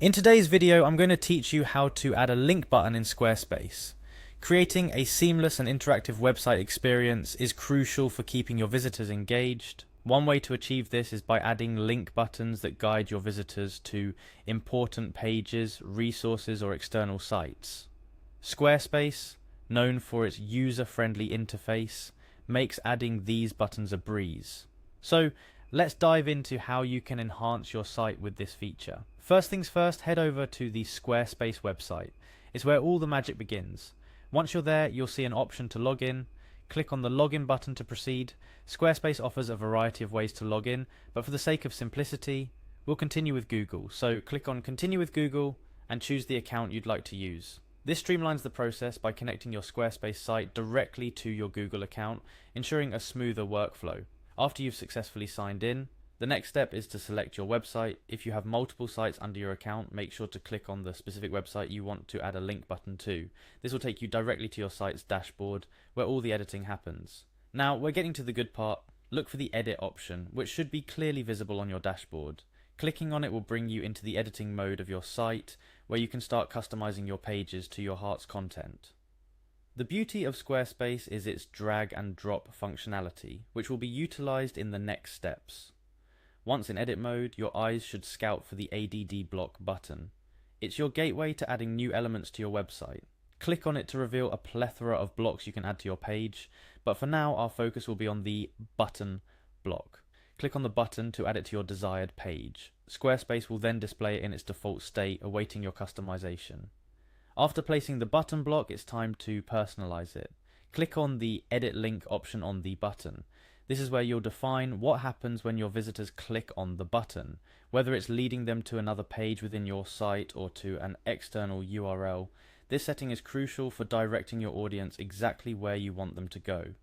In today's video, I'm going to teach you how to add a link button in Squarespace. Creating a seamless and interactive website experience is crucial for keeping your visitors engaged. One way to achieve this is by adding link buttons that guide your visitors to important pages, resources, or external sites. Squarespace, known for its user-friendly interface, makes adding these buttons a breeze. So, let's dive into how you can enhance your site with this feature. First things first, head over to the Squarespace website. It's where all the magic begins. Once you're there, you'll see an option to log in. Click on the login button to proceed. Squarespace offers a variety of ways to log in, but for the sake of simplicity, we'll continue with Google. So click on Continue with Google and choose the account you'd like to use. This streamlines the process by connecting your Squarespace site directly to your Google account, ensuring a smoother workflow. After you've successfully signed in, the next step is to select your website. If you have multiple sites under your account, make sure to click on the specific website you want to add a link button to. This will take you directly to your site's dashboard, where all the editing happens. Now, we're getting to the good part. Look for the edit option, which should be clearly visible on your dashboard. Clicking on it will bring you into the editing mode of your site, where you can start customizing your pages to your heart's content. The beauty of Squarespace is its drag and drop functionality, which will be utilized in the next steps. Once in edit mode, your eyes should scout for the ADD block button. It's your gateway to adding new elements to your website. Click on it to reveal a plethora of blocks you can add to your page, but for now our focus will be on the button block. Click on the button to add it to your desired page. Squarespace will then display it in its default state, awaiting your customization. After placing the button block, it's time to personalize it. Click on the Edit Link option on the button. This is where you'll define what happens when your visitors click on the button, whether it's leading them to another page within your site or to an external URL. This setting is crucial for directing your audience exactly where you want them to go.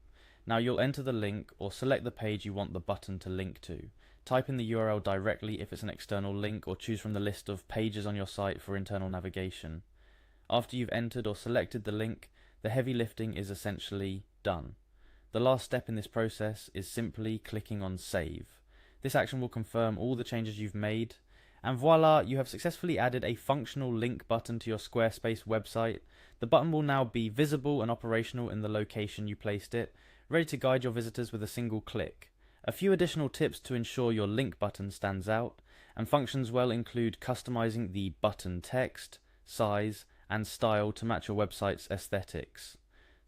Now you'll enter the link or select the page you want the button to link to. Type in the URL directly if it's an external link, or choose from the list of pages on your site for internal navigation. After you've entered or selected the link, the heavy lifting is essentially done. The last step in this process is simply clicking on Save. This action will confirm all the changes you've made, and voila, you have successfully added a functional link button to your Squarespace website. The button will now be visible and operational in the location you placed it, ready to guide your visitors with a single click. A few additional tips to ensure your link button stands out, and functions will include customizing the button text, size, and style to match your website's aesthetics.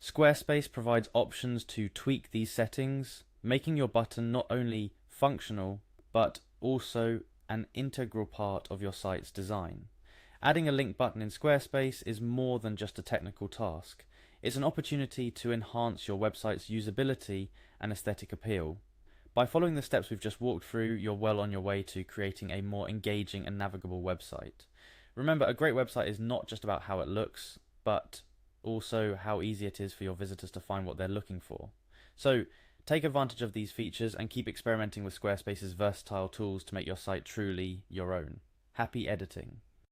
Squarespace provides options to tweak these settings, making your button not only functional, but also an integral part of your site's design. Adding a link button in Squarespace is more than just a technical task. It's an opportunity to enhance your website's usability and aesthetic appeal. By following the steps we've just walked through, you're well on your way to creating a more engaging and navigable website. Remember, a great website is not just about how it looks, but also how easy it is for your visitors to find what they're looking for. So, take advantage of these features and keep experimenting with Squarespace's versatile tools to make your site truly your own. Happy editing!